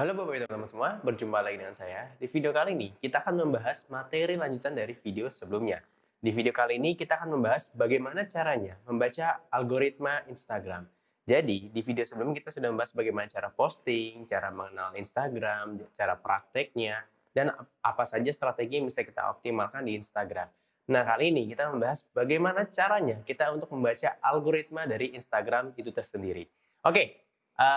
Halo Bapak Ibu teman-teman semua, berjumpa lagi dengan saya. Di video kali ini, kita akan membahas materi lanjutan dari video sebelumnya. Di video kali ini, kita akan membahas bagaimana caranya membaca algoritma Instagram. Jadi, di video sebelumnya kita sudah membahas bagaimana cara posting, cara mengenal Instagram, cara prakteknya, dan apa saja strategi yang bisa kita optimalkan di Instagram. Nah, kali ini kita membahas bagaimana caranya kita untuk membaca algoritma dari Instagram itu tersendiri. Oke,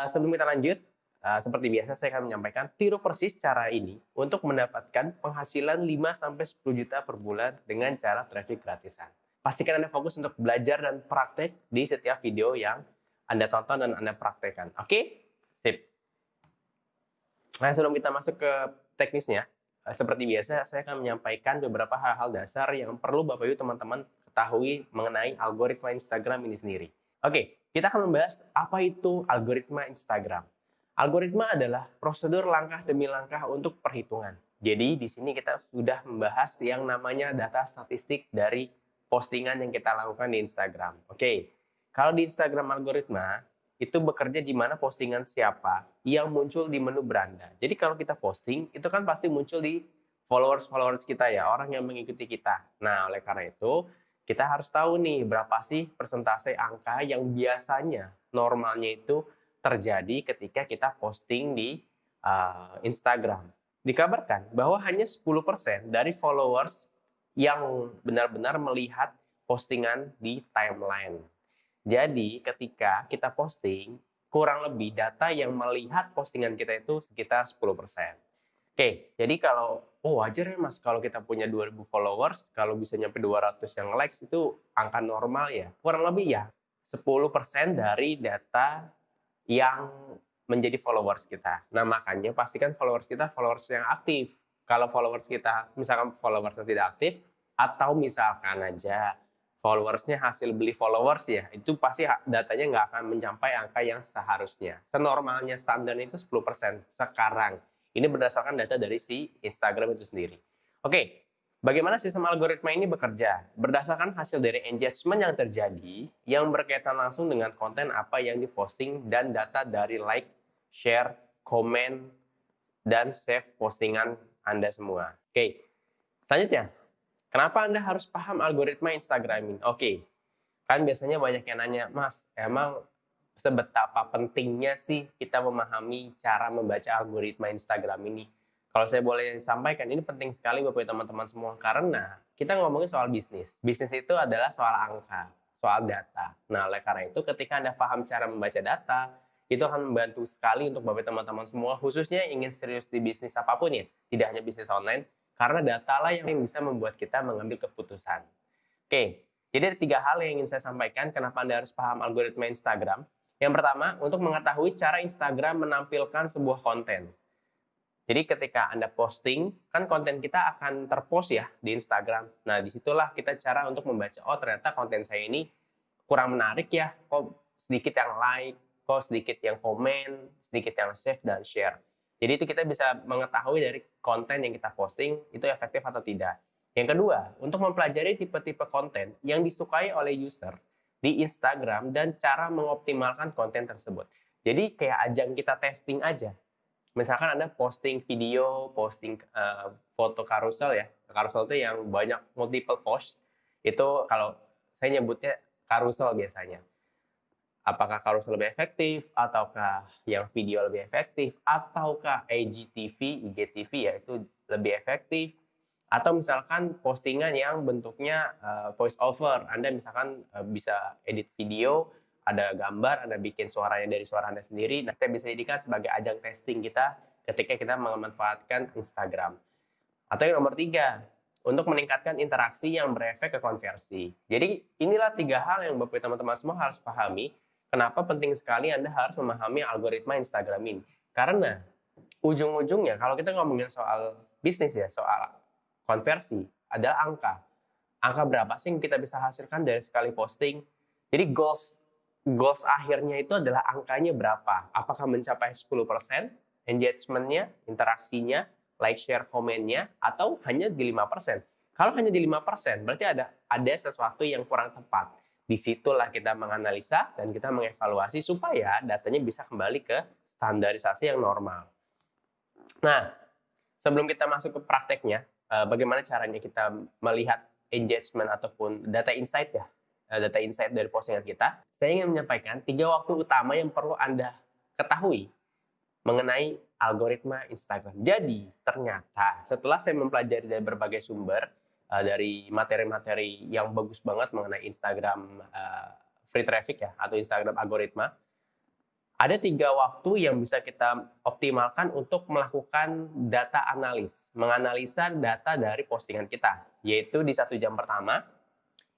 sebelum kita lanjut, seperti biasa saya akan menyampaikan tiru persis cara ini untuk mendapatkan penghasilan 5-10 juta per bulan dengan cara traffic gratisan. Pastikan Anda fokus untuk belajar dan praktek di setiap video yang Anda tonton dan Anda praktekkan. Oke? Sip. Nah, sebelum kita masuk ke teknisnya, seperti biasa saya akan menyampaikan beberapa hal-hal dasar yang perlu Bapak Ibu teman-teman ketahui mengenai algoritma Instagram ini sendiri. Oke, kita akan membahas apa itu algoritma Instagram. Algoritma adalah prosedur langkah demi langkah untuk perhitungan. Jadi di sini kita sudah membahas yang namanya data statistik dari postingan yang kita lakukan di Instagram. Oke, kalau di Instagram algoritma itu bekerja di mana postingan siapa yang muncul di menu beranda. Jadi kalau kita posting itu kan pasti muncul di followers kita ya, orang yang mengikuti kita. Nah, oleh karena itu kita harus tahu nih berapa sih persentase angka yang biasanya normalnya itu terjadi ketika kita posting di Instagram. Dikabarkan bahwa hanya 10% dari followers yang benar-benar melihat postingan di timeline. Jadi ketika kita posting, kurang lebih data yang melihat postingan kita itu sekitar 10%. Oke, jadi kalau wajar ya Mas kalau kita punya 2.000 followers, kalau bisa nyampe 200 yang likes itu angka normal ya. Kurang lebih ya 10% dari data yang menjadi followers kita. Nah, makanya pastikan followers kita followers yang aktif. Kalau followers kita misalkan followersnya tidak aktif, atau misalkan aja followersnya hasil beli followers ya, itu pasti datanya nggak akan mencapai angka yang seharusnya. Senormalnya standar itu 10% sekarang. Ini berdasarkan data dari si Instagram itu sendiri. Oke, bagaimana sistem algoritma ini bekerja? Berdasarkan hasil dari engagement yang terjadi yang berkaitan langsung dengan konten apa yang diposting dan data dari like, share, komen, dan save postingan Anda semua. Oke, selanjutnya, kenapa Anda harus paham algoritma Instagram ini? Oke, kan biasanya banyak yang nanya, Mas, emang seberapa pentingnya sih kita memahami cara membaca algoritma Instagram ini? Kalau saya boleh sampaikan, ini penting sekali buat teman-teman semua. Karena kita ngomongin soal bisnis. Bisnis itu adalah soal angka, soal data. Nah, oleh karena itu ketika Anda paham cara membaca data, itu akan membantu sekali untuk Bapak teman-teman semua, khususnya yang ingin serius di bisnis apapun ya, tidak hanya bisnis online, karena data lah yang bisa membuat kita mengambil keputusan. Oke, jadi ada 3 hal yang ingin saya sampaikan kenapa Anda harus paham algoritma Instagram. Yang pertama, untuk mengetahui cara Instagram menampilkan sebuah konten. Jadi ketika Anda posting, kan konten kita akan terpost ya di Instagram. Nah, disitulah kita cara untuk membaca, oh ternyata konten saya ini kurang menarik ya, kok sedikit yang like, kok sedikit yang komen, sedikit yang save dan share. Jadi itu kita bisa mengetahui dari konten yang kita posting, itu efektif atau tidak. Yang kedua, untuk mempelajari tipe-tipe konten yang disukai oleh user di Instagram dan cara mengoptimalkan konten tersebut. Jadi kayak ajang kita testing aja. Misalkan Anda posting video, posting foto carousel ya. Carousel itu yang banyak multiple post. Itu kalau saya nyebutnya carousel biasanya. Apakah carousel lebih efektif, ataukah yang video lebih efektif, ataukah IGTV, IGTV ya itu lebih efektif. Atau misalkan postingan yang bentuknya voice over. Anda misalkan bisa edit video, ada gambar, Anda bikin suaranya dari suara Anda sendiri. Nah, kita bisa jadikan sebagai ajang testing kita ketika kita memanfaatkan Instagram. Atau yang nomor 3, untuk meningkatkan interaksi yang berefek ke konversi. Jadi inilah 3 hal yang Bapak teman-teman semua harus pahami. Kenapa penting sekali Anda harus memahami algoritma Instagram ini. Karena ujung-ujungnya kalau kita ngomongin soal bisnis ya, soal konversi, adalah angka. Angka berapa sih yang kita bisa hasilkan dari sekali posting? Jadi goals akhirnya itu adalah angkanya berapa. Apakah mencapai 10% engagement-nya, interaksinya, like, share, komennya, atau hanya di 5%. Kalau hanya di 5%, berarti ada sesuatu yang kurang tepat. Disitulah kita menganalisa dan kita mengevaluasi supaya datanya bisa kembali ke standarisasi yang normal. Nah, sebelum kita masuk ke prakteknya, bagaimana caranya kita melihat engagement ataupun data insight ya, data insight dari postingan kita, saya ingin menyampaikan 3 waktu utama yang perlu Anda ketahui mengenai algoritma Instagram. Jadi, ternyata setelah saya mempelajari dari berbagai sumber, dari materi-materi yang bagus banget mengenai Instagram free traffic ya, atau Instagram algoritma, ada 3 waktu yang bisa kita optimalkan untuk melakukan data analis, menganalisa data dari postingan kita, yaitu di 1 jam pertama,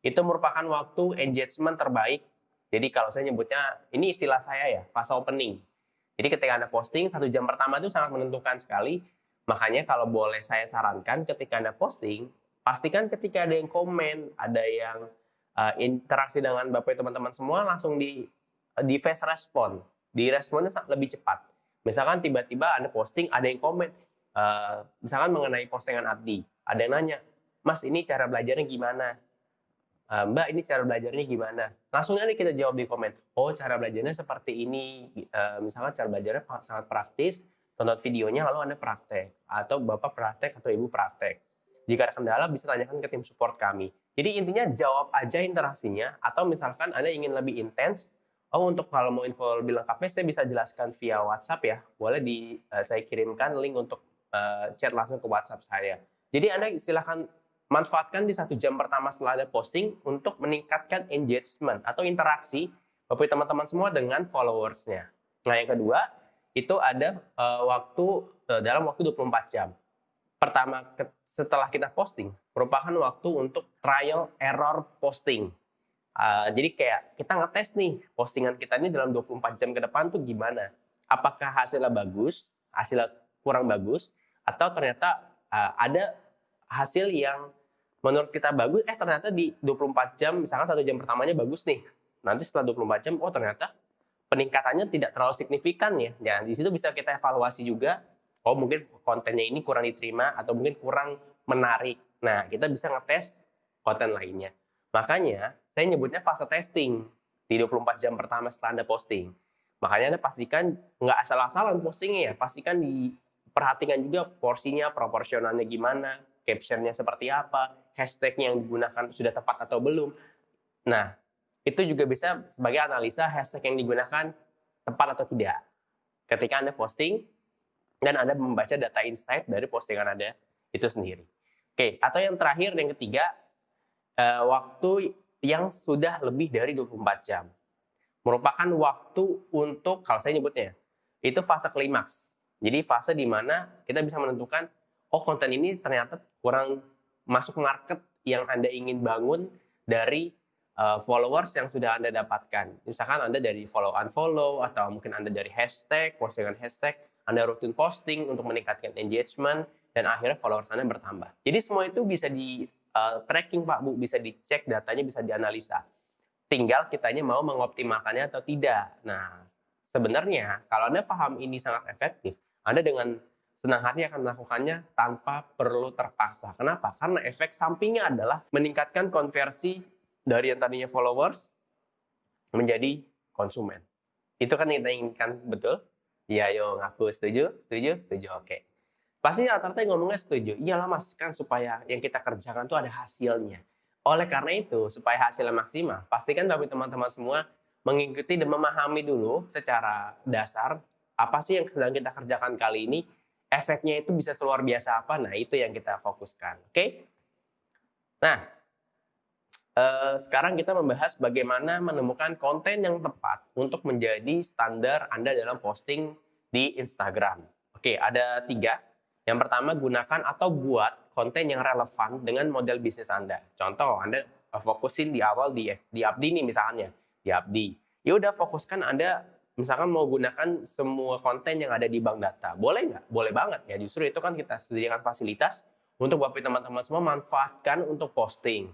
itu merupakan waktu engagement terbaik. Jadi kalau saya nyebutnya, ini istilah saya ya, fase opening. Jadi ketika Anda posting, 1 jam pertama itu sangat menentukan sekali. Makanya kalau boleh saya sarankan, ketika Anda posting, pastikan ketika ada yang komen, ada yang interaksi dengan Bapak teman-teman semua, langsung di fast respond. Di responnya lebih cepat. Misalkan tiba-tiba Anda posting, ada yang komen, misalkan mengenai postingan Abdi. Ada yang nanya, Mas ini cara belajarnya gimana? Mbak ini cara belajarnya gimana? Langsung aja kita jawab di komen. Oh cara belajarnya seperti ini. Misalkan cara belajarnya sangat praktis, tonton videonya lalu Anda praktek. Atau Bapak praktek atau Ibu praktek. Jika ada kendala bisa tanyakan ke tim support kami. Jadi intinya jawab aja interaksinya. Atau misalkan Anda ingin lebih intens, untuk kalau mau info lebih lengkapnya saya bisa jelaskan via WhatsApp ya. Boleh saya kirimkan link untuk chat langsung ke WhatsApp saya. Jadi Anda silahkan manfaatkan di 1 jam pertama setelah ada posting untuk meningkatkan engagement atau interaksi Bapak teman-teman semua dengan followers-nya. Nah yang kedua, itu ada dalam waktu 24 jam. Pertama, setelah kita posting, merupakan waktu untuk trial error posting. Jadi kayak kita ngetes nih postingan kita ini dalam 24 jam ke depan tuh gimana. Apakah hasilnya bagus, hasilnya kurang bagus, atau ternyata ada hasil yang menurut kita bagus, ternyata di 24 jam, misalkan 1 jam pertamanya bagus nih. Nanti setelah 24 jam, ternyata peningkatannya tidak terlalu signifikan ya. Nah, di situ bisa kita evaluasi juga, mungkin kontennya ini kurang diterima atau mungkin kurang menarik. Nah, kita bisa ngetes konten lainnya. Makanya, saya nyebutnya fase testing di 24 jam pertama setelah Anda posting. Makanya Anda pastikan nggak asal-asalan postingnya ya, pastikan diperhatikan juga porsinya, proporsionalnya gimana, captionnya seperti apa, hashtagnya yang digunakan sudah tepat atau belum. Nah, itu juga bisa sebagai analisa hashtag yang digunakan tepat atau tidak. Ketika Anda posting dan Anda membaca data insight dari postingan Anda itu sendiri. Oke, atau yang terakhir, yang ketiga, waktu yang sudah lebih dari 24 jam. Merupakan waktu untuk, kalau saya nyebutnya, itu fase klimaks. Jadi fase di mana kita bisa menentukan, konten ini ternyata kurang masuk market yang Anda ingin bangun dari followers yang sudah Anda dapatkan. Misalkan Anda dari follow-unfollow, atau mungkin Anda dari hashtag, postingan hashtag, Anda rutin posting untuk meningkatkan engagement, dan akhirnya followers Anda bertambah. Jadi semua itu bisa di tracking Pak Bu, bisa dicek datanya, bisa dianalisa. Tinggal kitanya mau mengoptimalkannya atau tidak. Nah, sebenarnya kalau Anda paham ini sangat efektif, Anda dengan senang hati akan melakukannya tanpa perlu terpaksa. Kenapa? Karena efek sampingnya adalah meningkatkan konversi dari yang tadinya followers menjadi konsumen. Itu kan yang kita inginkan, betul? Ya, yo ngaku setuju, oke. Pasti rata-rata yang ngomongnya setuju. Iyalah Mas, kan supaya yang kita kerjakan tuh ada hasilnya. Oleh karena itu, supaya hasilnya maksimal, pastikan Bapak teman-teman semua mengikuti dan memahami dulu secara dasar apa sih yang sedang kita kerjakan kali ini, efeknya itu bisa luar biasa apa. Nah, itu yang kita fokuskan. Oke? Nah, sekarang kita membahas bagaimana menemukan konten yang tepat untuk menjadi standar Anda dalam posting di Instagram. Oke, ada 3. Yang pertama, gunakan atau buat konten yang relevan dengan model bisnis Anda. Contoh, Anda fokusin di awal di Abdi nih misalnya, di Abdi. Ya udah fokuskan Anda misalkan mau gunakan semua konten yang ada di bank data. Boleh nggak? Boleh banget ya. Justru itu kan kita sediakan fasilitas untuk Bapak teman-teman semua manfaatkan untuk posting.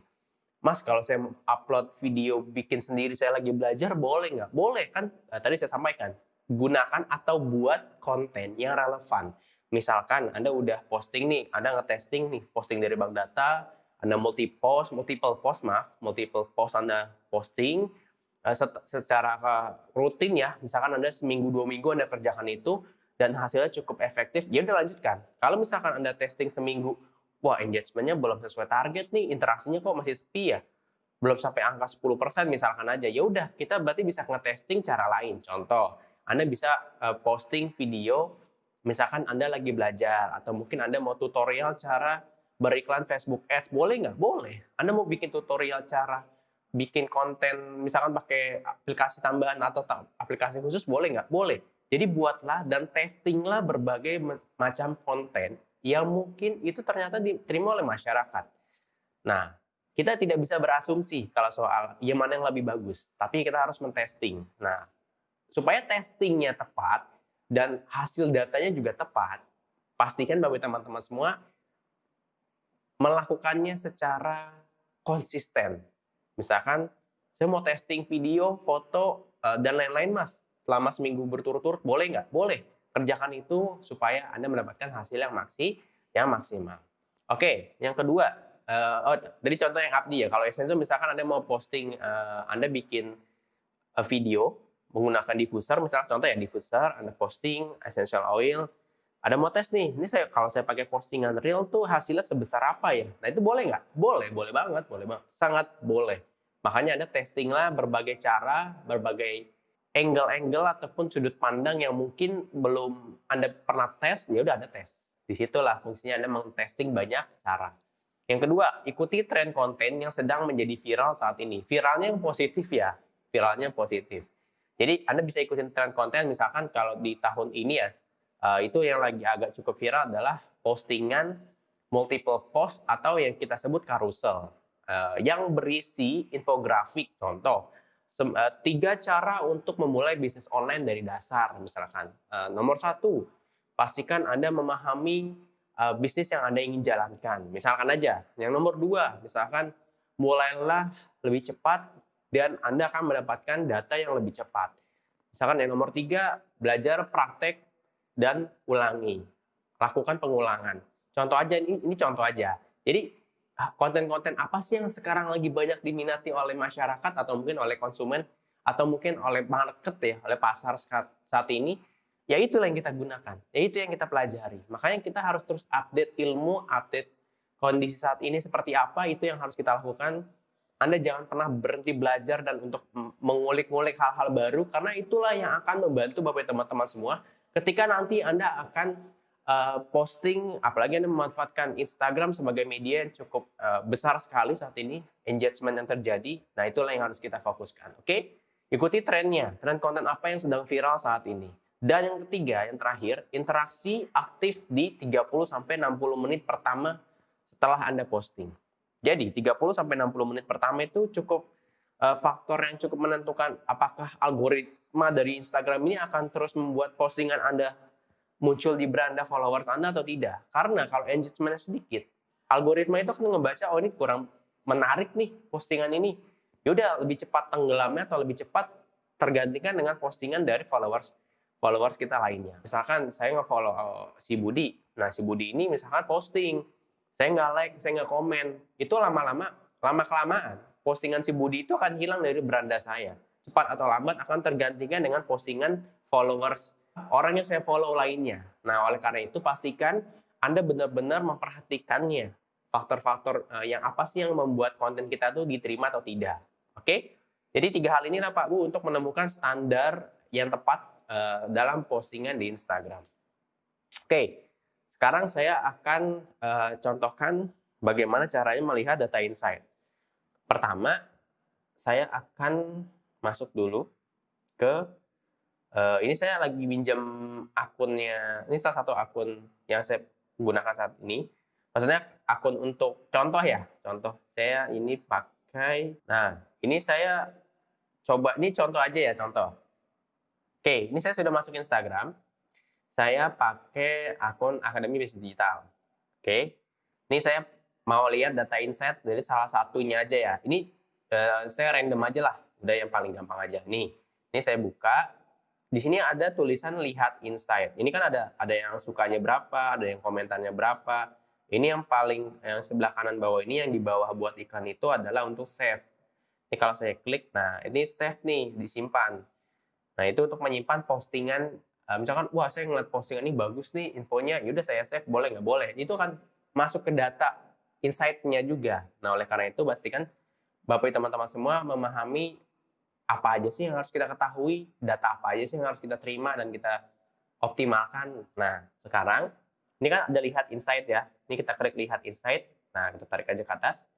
Mas, kalau saya upload video bikin sendiri saya lagi belajar, boleh nggak? Boleh kan? Tadi saya sampaikan, gunakan atau buat konten yang relevan. Misalkan Anda udah posting nih, Anda ngetesting nih, posting dari bank data, Anda multiple post Anda posting secara rutin ya. Misalkan Anda seminggu 2 minggu Anda kerjakan itu, dan hasilnya cukup efektif, ya udah lanjutkan. Kalau misalkan Anda testing seminggu, wah engagement-nya belum sesuai target nih, interaksinya kok masih sepi ya, belum sampai angka 10% misalkan aja, ya udah kita berarti bisa nge-testing cara lain. Contoh, Anda bisa posting video, misalkan Anda lagi belajar, atau mungkin Anda mau tutorial cara beriklan Facebook Ads, boleh nggak? Boleh. Anda mau bikin tutorial cara bikin konten, misalkan pakai aplikasi tambahan atau aplikasi khusus, boleh nggak? Boleh. Jadi buatlah dan testinglah berbagai macam konten yang mungkin itu ternyata diterima oleh masyarakat. Nah, kita tidak bisa berasumsi kalau soal yang mana yang lebih bagus, tapi kita harus mentesting. Nah, supaya testingnya tepat dan hasil datanya juga tepat, pastikan bahwa teman-teman semua melakukannya secara konsisten. Misalkan, saya mau testing video, foto, dan lain-lain mas, selama seminggu berturut-turut, boleh nggak? Boleh. Kerjakan itu supaya Anda mendapatkan hasil yang maksimal. Oke, yang kedua, dari contoh yang Abdi ya, kalau Essential misalkan Anda mau posting, Anda bikin video menggunakan diffuser, misalnya contoh ya diffuser, Anda posting essential oil, ada mau tes nih, ini kalau saya pakai postingan real tuh hasilnya sebesar apa ya? Nah itu boleh nggak? Boleh banget, sangat boleh. Makanya Anda testing lah berbagai cara, berbagai angle-angle ataupun sudut pandang yang mungkin belum Anda pernah tes, ya udah Anda tes. Disitulah fungsinya Anda men-testing banyak cara. Yang kedua, ikuti tren konten yang sedang menjadi viral saat ini. Viralnya yang positif ya, viralnya positif. Jadi Anda bisa ikutin tren konten, misalkan kalau di tahun ini ya, itu yang lagi agak cukup viral adalah postingan multiple post atau yang kita sebut carousel, yang berisi infografik. Contoh, 3 cara untuk memulai bisnis online dari dasar misalkan. Nomor 1, pastikan Anda memahami bisnis yang Anda ingin jalankan. Misalkan aja. Yang nomor 2, misalkan mulailah lebih cepat dan Anda akan mendapatkan data yang lebih cepat. Misalkan yang nomor 3, belajar praktek dan ulangi. Lakukan pengulangan. Contoh aja, ini contoh aja. Jadi konten-konten apa sih yang sekarang lagi banyak diminati oleh masyarakat atau mungkin oleh konsumen atau mungkin oleh market ya, oleh pasar saat ini, ya itulah yang kita gunakan, ya itu yang kita pelajari. Makanya kita harus terus update ilmu, update kondisi saat ini seperti apa, itu yang harus kita lakukan. Anda jangan pernah berhenti belajar dan untuk mengulik-ngulik hal-hal baru, karena itulah yang akan membantu Bapak teman-teman semua ketika nanti Anda akan posting, apalagi Anda memanfaatkan Instagram sebagai media yang cukup besar sekali saat ini, engagement yang terjadi. Nah, itulah yang harus kita fokuskan. Oke? Ikuti trennya, tren konten apa yang sedang viral saat ini. Dan yang ketiga, yang terakhir, interaksi aktif di 30-60 menit pertama setelah Anda posting. Jadi, 30-60 menit pertama itu cukup faktor yang cukup menentukan apakah algoritma dari Instagram ini akan terus membuat postingan Anda muncul di beranda followers Anda atau tidak. Karena kalau engagement-nya sedikit, algoritma itu akan ngebaca, oh ini kurang menarik nih postingan ini. Yaudah, lebih cepat tenggelamnya atau lebih cepat tergantikan dengan postingan dari followers kita lainnya. Misalkan saya nge-follow si Budi. Nah, si Budi ini misalkan posting, saya nggak like, saya nggak komen. Itu lama-kelamaan, postingan si Budi itu akan hilang dari beranda saya. Cepat atau lambat akan tergantikan dengan postingan followers orang yang saya follow lainnya. Nah, oleh karena itu pastikan Anda benar-benar memperhatikannya. Faktor-faktor yang apa sih yang membuat konten kita tuh diterima atau tidak. Oke? Jadi 3 hal ini lah Pak Bu untuk menemukan standar yang tepat dalam postingan di Instagram. Oke, sekarang saya akan contohkan bagaimana caranya melihat data insight. Pertama, saya akan masuk dulu ke ini saya lagi minjem akunnya, ini salah satu akun yang saya gunakan saat ini. Maksudnya akun untuk contoh ya, contoh saya ini pakai, nah ini saya coba, ini contoh aja ya, contoh. Oke, ini saya sudah masuk Instagram, saya pakai akun Akademi Bisnis Digital. Oke, ini saya mau lihat data insight dari salah satunya aja ya. Ini saya random aja lah, udah yang paling gampang aja. Nih, ini saya buka. Di sini ada tulisan lihat insight. Ini kan ada yang sukanya berapa, ada yang komentarnya berapa. Ini yang sebelah kanan bawah ini, yang di bawah buat iklan itu adalah untuk save. Ini kalau saya klik, nah ini save nih, disimpan. Nah itu untuk menyimpan postingan misalkan, wah saya ngeliat postingan ini bagus nih infonya, yaudah saya save, boleh nggak? Boleh. Itu kan masuk ke data insight-nya juga. Nah oleh karena itu pastikan Bapak teman-teman semua memahami apa aja sih yang harus kita ketahui, data apa aja sih yang harus kita terima dan kita optimalkan. Nah sekarang ini kan ada lihat insight ya. Ini kita klik lihat insight. Nah kita tarik aja ke atas.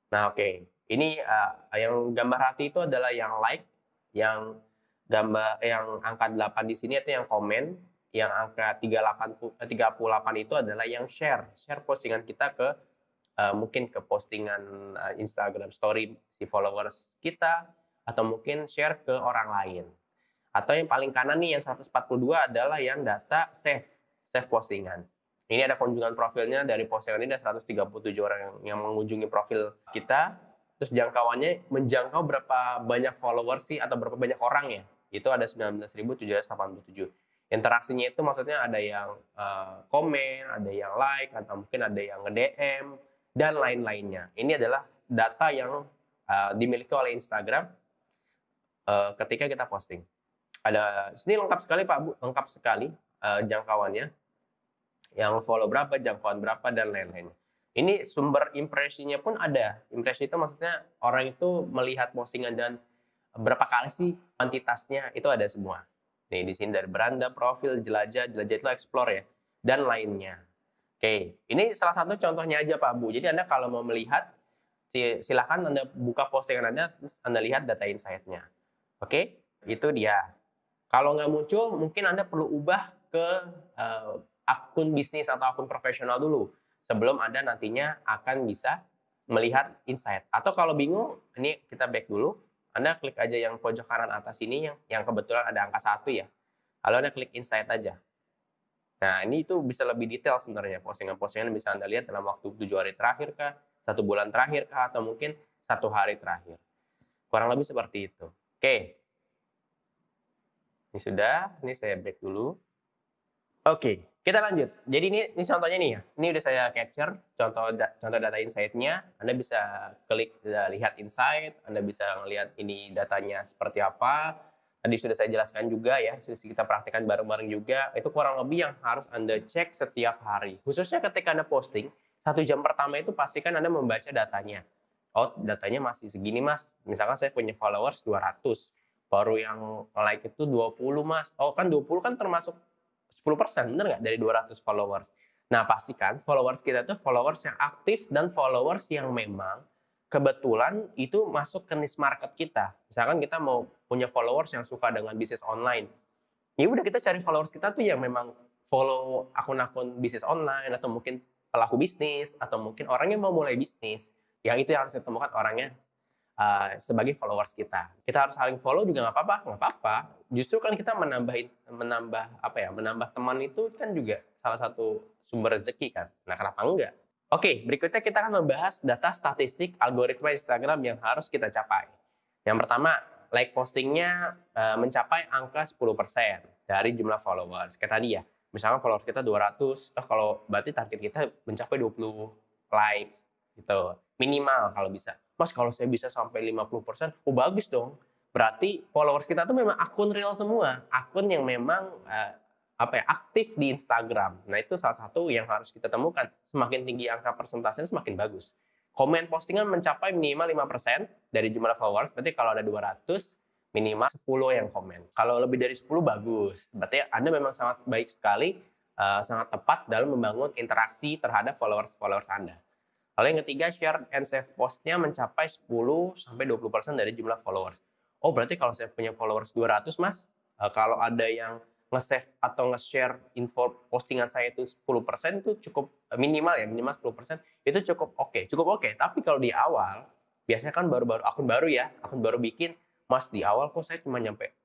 Nah oke. Ini yang gambar hati itu adalah yang like, yang angka 8 di sini itu yang komen, yang angka 38 itu adalah yang share postingan kita ke mungkin ke postingan Instagram story si followers kita, atau mungkin share ke orang lain. Atau yang paling kanan nih yang 142 adalah yang data save postingan. Ini ada kunjungan profilnya, dari postingan ini ada 137 orang yang mengunjungi profil kita. Terus jangkauannya menjangkau berapa banyak followers sih, atau berapa banyak orang ya. Itu ada 19.787. Interaksinya itu maksudnya ada yang komen, ada yang like, atau mungkin ada yang nge-DM, dan lain-lainnya. Ini adalah data yang dimiliki oleh Instagram ketika kita posting. Sini lengkap sekali Pak Bu, lengkap sekali jangkauannya. Yang follow berapa, jangkauan berapa, dan lain-lainnya. Ini sumber impresinya pun ada. Impresi itu maksudnya orang itu melihat postingan dan berapa kali sih kuantitasnya, itu ada semua. Nih di sini dari beranda, profil, jelajah itu explore ya, dan lainnya. Oke, ini salah satu contohnya aja Pak Bu. Jadi Anda kalau mau melihat, silakan Anda buka postingan Anda, terus Anda lihat data insight-nya. Oke, itu dia. Kalau nggak muncul, mungkin Anda perlu ubah ke akun bisnis atau akun profesional dulu, sebelum Anda nantinya akan bisa melihat insight. Atau kalau bingung, ini kita back dulu, Anda klik aja yang pojok kanan atas ini, yang kebetulan ada angka 1 ya. Lalu Anda klik insight aja. Nah, ini itu bisa lebih detail sebenarnya. Postingan-postingan bisa Anda lihat dalam waktu 7 hari terakhir kah, 1 bulan terakhir kah, atau mungkin 1 hari terakhir. Kurang lebih seperti itu. Oke. Ini sudah, ini saya back dulu. Oke, kita lanjut. Jadi ini contohnya nih ya. Ini udah saya capture contoh data insight-nya. Anda bisa klik lihat insight, Anda bisa melihat ini datanya seperti apa. Tadi sudah saya jelaskan juga ya, kita praktekkan bareng-bareng juga. Itu kurang lebih yang harus Anda cek setiap hari. Khususnya ketika Anda posting, 1 jam pertama itu pastikan Anda membaca datanya. Oh, datanya masih segini Mas. Misalkan saya punya followers 200. Baru yang like itu 20 Mas. Oh kan 20 kan termasuk 10%, bener nggak, dari 200 followers. Nah, pastikan followers kita itu followers yang aktif dan followers yang memang kebetulan itu masuk ke niche market kita. Misalkan kita mau punya followers yang suka dengan bisnis online. Ya udah, kita cari followers kita tuh yang memang follow akun-akun bisnis online, atau mungkin pelaku bisnis, atau mungkin orang yang mau mulai bisnis. Yang itu yang harus ditemukan orangnya sebagai followers kita. Kita harus saling follow juga nggak apa-apa. Justru kan kita menambah teman itu kan juga salah satu sumber rezeki kan. Nah, kenapa enggak? Oke, berikutnya kita akan membahas data statistik algoritma Instagram yang harus kita capai. Yang pertama, like postingnya mencapai angka 10% dari jumlah followers. Kayak tadi ya, misalkan followers kita 200, kalau berarti target kita mencapai 20 likes gitu. Minimal kalau bisa. Mas, kalau saya bisa sampai 50%, oh bagus dong. Berarti followers kita tuh memang akun real semua, akun yang memang aktif di Instagram. Nah, itu salah satu yang harus kita temukan. Semakin tinggi angka persentasenya, semakin bagus. Komen postingan mencapai minimal 5% dari jumlah followers, berarti kalau ada 200, minimal 10 yang komen. Kalau lebih dari 10 bagus. Berarti Anda memang sangat baik sekali, sangat tepat dalam membangun interaksi terhadap followers Anda. Lalu yang ketiga, share and save post-nya mencapai 10-20% dari jumlah followers. Oh, berarti kalau saya punya followers 200, Mas, kalau ada yang nge-save atau nge-share info postingan saya itu 10%, itu cukup minimal 10%, itu cukup oke. Tapi kalau di awal, biasanya kan akun baru bikin, Mas, di awal kok saya cuma nyampe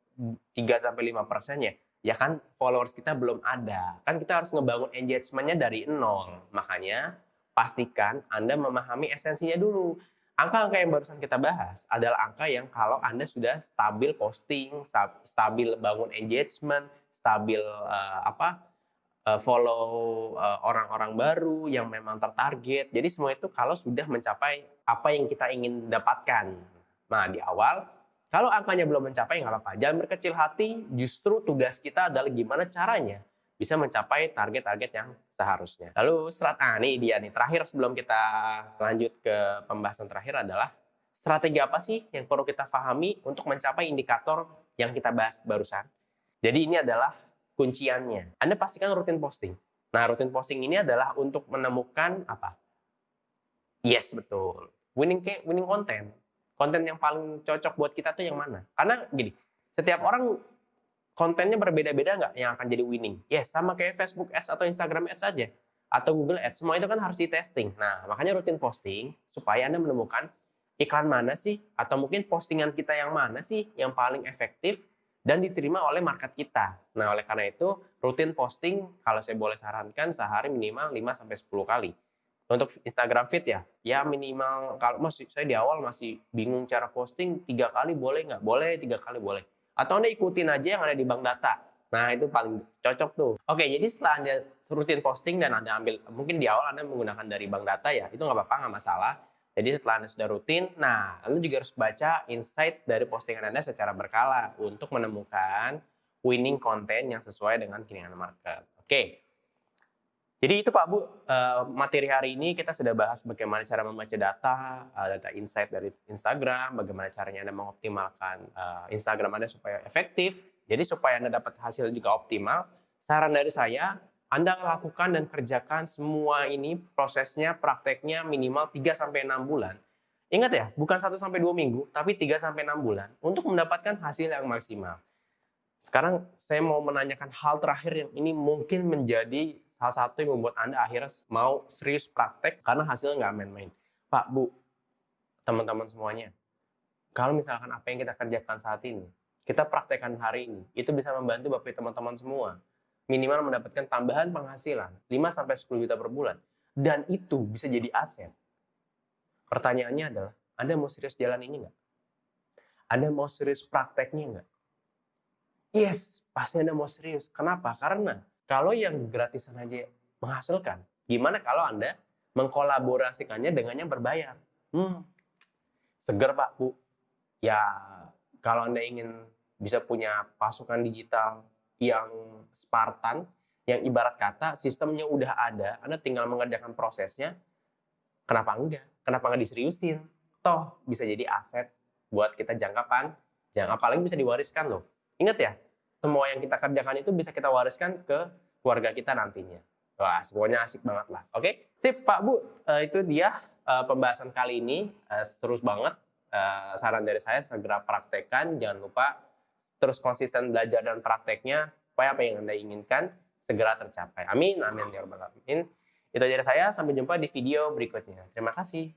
3-5% ya. Ya kan followers kita belum ada. Kan kita harus ngebangun engagement-nya dari nol. Makanya pastikan Anda memahami esensinya dulu. Angka-angka yang barusan kita bahas adalah angka yang kalau Anda sudah stabil posting, stabil bangun engagement, stabil follow orang-orang baru yang memang tertarget. Jadi semua itu kalau sudah mencapai apa yang kita ingin dapatkan. Nah, di awal Kalau angkanya belum mencapai, nggak apa-apa. Jangan berkecil hati, justru tugas kita adalah gimana caranya bisa mencapai target-target yang seharusnya. Lalu nih dia nih, terakhir sebelum kita lanjut ke pembahasan terakhir adalah strategi apa sih yang perlu kita pahami untuk mencapai indikator yang kita bahas barusan. Jadi ini adalah kunciannya. Anda pastikan rutin posting. Nah, rutin posting ini adalah untuk menemukan apa? Yes, betul. Winning content. Konten yang paling cocok buat kita tuh yang mana? Karena gini, setiap orang kontennya berbeda-beda nggak yang akan jadi winning? Yes, sama kayak Facebook Ads atau Instagram Ads saja. Atau Google Ads, semua itu kan harus di-testing. Nah, makanya rutin posting supaya Anda menemukan iklan mana sih? Atau mungkin postingan kita yang mana sih yang paling efektif dan diterima oleh market kita. Nah, oleh karena itu, rutin posting, kalau saya boleh sarankan, sehari minimal 5-10 kali. Untuk Instagram feed ya minimal, kalau saya di awal masih bingung cara posting, 3 kali boleh nggak? Boleh, 3 kali boleh. Atau Anda ikutin aja yang ada di bank data. Nah, itu paling cocok tuh. Oke, jadi setelah Anda rutin posting dan Anda ambil, mungkin di awal Anda menggunakan dari bank data ya, itu nggak apa-apa, nggak masalah. Jadi setelah Anda sudah rutin, nah Anda juga harus baca insight dari postingan Anda secara berkala untuk menemukan winning content yang sesuai dengan keinginan market. Oke. Jadi itu Pak Bu, materi hari ini kita sudah bahas bagaimana cara membaca data insight dari Instagram, bagaimana caranya Anda mengoptimalkan Instagram Anda supaya efektif. Jadi supaya Anda dapat hasil juga optimal, saran dari saya, Anda lakukan dan kerjakan semua ini prosesnya, prakteknya minimal 3-6 bulan. Ingat ya, bukan 1-2 minggu, tapi 3-6 bulan untuk mendapatkan hasil yang maksimal. Sekarang saya mau menanyakan hal terakhir yang ini mungkin menjadi salah satu yang membuat Anda akhirnya mau serius praktek karena hasilnya nggak main-main. Pak, Bu, teman-teman semuanya, kalau misalkan apa yang kita kerjakan saat ini, kita praktekkan hari ini, itu bisa membantu Bapak teman-teman semua minimal mendapatkan tambahan penghasilan 5-10 juta per bulan. Dan itu bisa jadi aset. Pertanyaannya adalah, Anda mau serius jalan ini nggak? Anda mau serius prakteknya nggak? Yes, pasti Anda mau serius. Kenapa? Karena kalau yang gratisan aja menghasilkan, gimana kalau Anda mengkolaborasikannya dengan yang berbayar? Seger Pak, Bu. Ya, kalau Anda ingin bisa punya pasukan digital yang Spartan, yang ibarat kata sistemnya udah ada, Anda tinggal mengerjakan prosesnya, kenapa enggak? Kenapa nggak diseriusin? Toh bisa jadi aset buat kita jangka panjang, apalagi bisa diwariskan loh. Ingat ya, semua yang kita kerjakan itu bisa kita wariskan ke keluarga kita nantinya. Wah, semuanya asik banget lah. Oke, sip Pak Bu, itu dia pembahasan kali ini, terus banget. Saran dari saya segera praktekkan, jangan lupa terus konsisten belajar dan prakteknya supaya apa yang Anda inginkan segera tercapai. Amin, amin ya rabbal alamin. Itu dari saya, sampai jumpa di video berikutnya. Terima kasih.